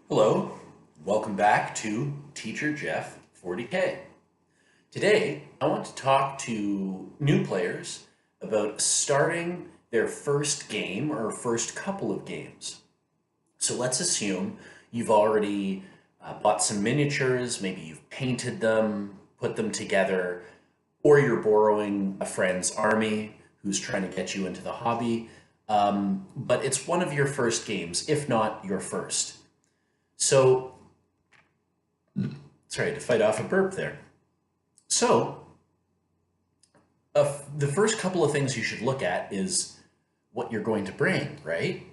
Hello, welcome back to Teacher Jeff 40K. Today, I want to talk to new players about starting their first game or first couple of games. So let's assume you've already bought some miniatures, maybe you've painted them, put them together, or you're borrowing a friend's army who's trying to get you into the hobby. But it's one of your first games, if not your first. So, sorry, to fight off a burp there. So, the first couple of things you should look at is what you're going to bring, right?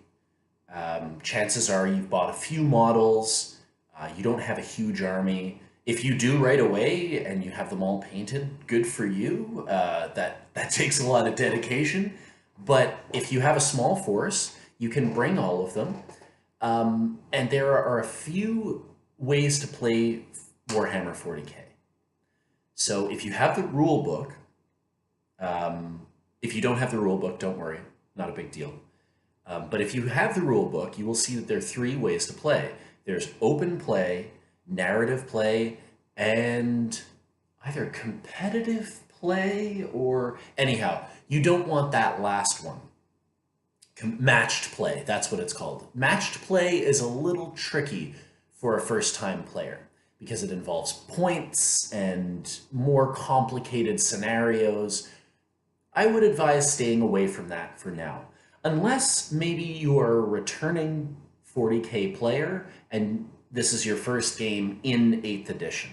Chances are you've bought a few models, you don't have a huge army. If you do right away and you have them all painted, good for you. That takes a lot of dedication. But if you have a small force, you can bring all of them. And there are a few ways to play Warhammer 40K. So if you have the rule book, if you don't have the rule book, don't worry, not a big deal. But if you have the rule book, you will see that there are three ways to play. There's open play, narrative play, and either competitive play or anyhow, you don't want that last one. Matched play, that's what it's called. Matched play is a little tricky for a first-time player because it involves points and more complicated scenarios. I would advise staying away from that for now, unless maybe you are a returning 40K player and this is your first game in 8th edition.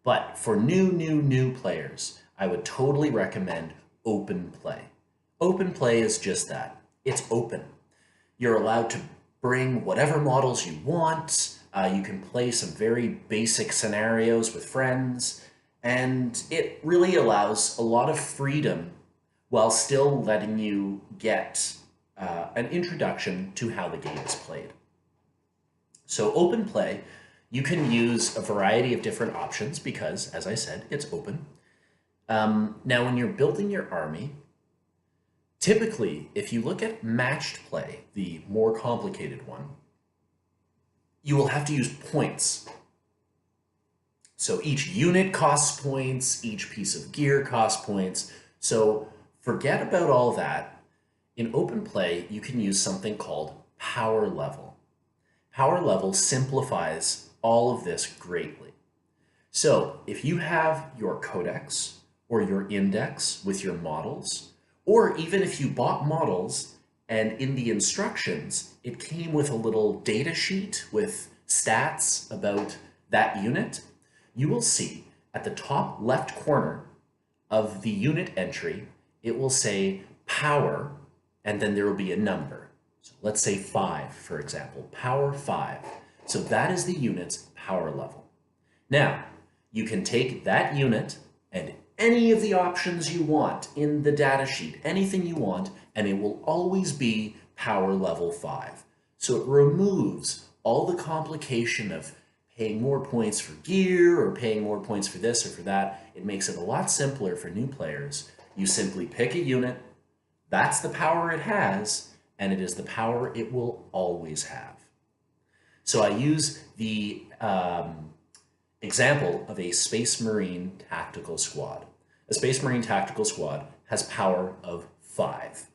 But for new players, I would totally recommend open play. Open play is just that. It's open. You're allowed to bring whatever models you want. You can play some very basic scenarios with friends, and it really allows a lot of freedom while still letting you get an introduction to how the game is played. So open play, you can use a variety of different options because, as I said, it's open. Now, when you're building your army, typically, if you look at matched play, the more complicated one, you will have to use points. So each unit costs points, each piece of gear costs points. So forget about all that. In open play, you can use something called power level. Power level simplifies all of this greatly. So if you have your codex or your index with your models, or even if you bought models and in the instructions, it came with a little data sheet with stats about that unit, you will see at the top left corner of the unit entry, it will say power, and then there will be a number. So let's say 5, for example, power 5. So that is the unit's power level. Now, you can take that unit and any of the options you want in the data sheet, anything you want, and it will always be power level 5. So it removes all the complication of paying more points for gear or paying more points for this or for that. It makes it a lot simpler for new players. You simply pick a unit, that's the power it has, and it is the power it will always have. So I use the example of a Space Marine tactical squad. A Space Marine tactical squad has power of 5.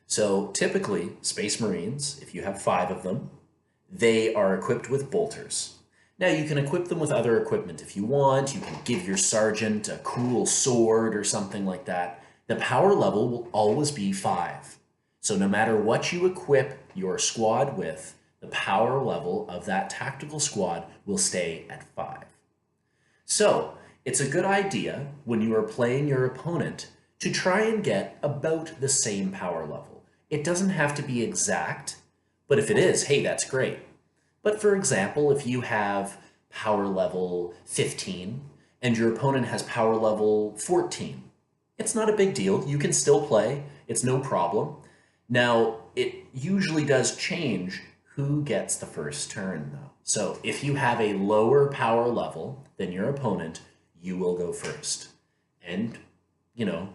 So typically, Space Marines, if you have 5 of them, they are equipped with bolters. Now you can equip them with other equipment if you want. You can give your sergeant a cool sword or something like that. The power level will always be 5. So no matter what you equip your squad with, the power level of that tactical squad will stay at 5. So it's a good idea when you are playing your opponent to try and get about the same power level. It doesn't have to be exact, but if it is, hey, that's great. But for example, if you have power level 15 and your opponent has power level 14, it's not a big deal. You can still play. It's no problem. Now, it usually does change who gets the first turn, though. So if you have a lower power level than your opponent, you will go first. And,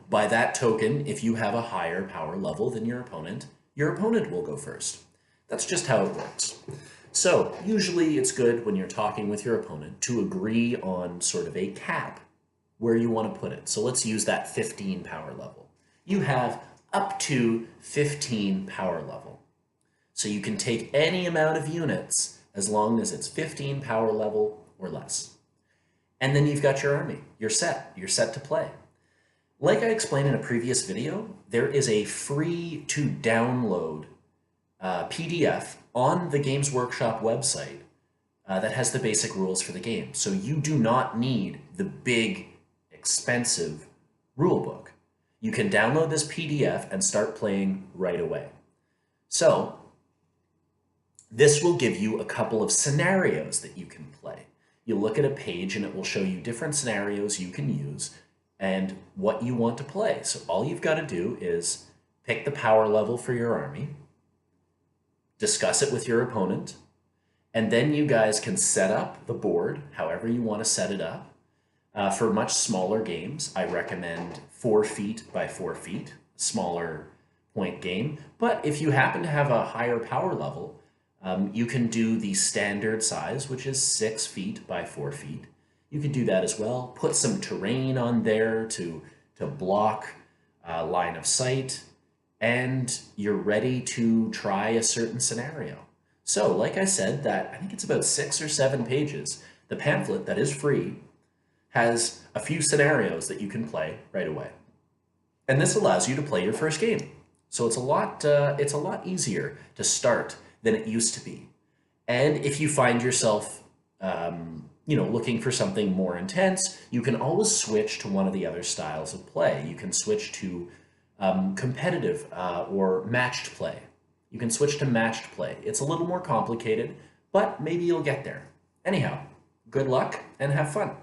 by that token, if you have a higher power level than your opponent will go first. That's just how it works. So usually it's good when you're talking with your opponent to agree on sort of a cap where you want to put it. So let's use that 15 power level. You have up to 15 power level. So you can take any amount of units as long as it's 15 power level or less. And then you've got your army. You're set to play. Like I explained in a previous video, there is a free to download PDF on the Games Workshop website that has the basic rules for the game. So you do not need the big, expensive rule book. You can download this PDF and start playing right away. So this will give you a couple of scenarios that you can play. You look at a page and it will show you different scenarios you can use and what you want to play. So all you've got to do is pick the power level for your army, discuss it with your opponent, and then you guys can set up the board however you want to set it up. For much smaller games, I recommend 4 feet by 4 feet, smaller point game. But if you happen to have a higher power level, you can do the standard size, which is 6 feet by 4 feet. You can do that as well. Put some terrain on there to block line of sight, and you're ready to try a certain scenario. So, like I said, I think it's about 6 or 7 pages. The pamphlet that is free has a few scenarios that you can play right away. And this allows you to play your first game. So it's a lot easier to start than it used to be. And if you find yourself, looking for something more intense, you can always switch to one of the other styles of play. You can switch to competitive or matched play. You can switch to matched play. It's a little more complicated, but maybe you'll get there. Anyhow, good luck and have fun.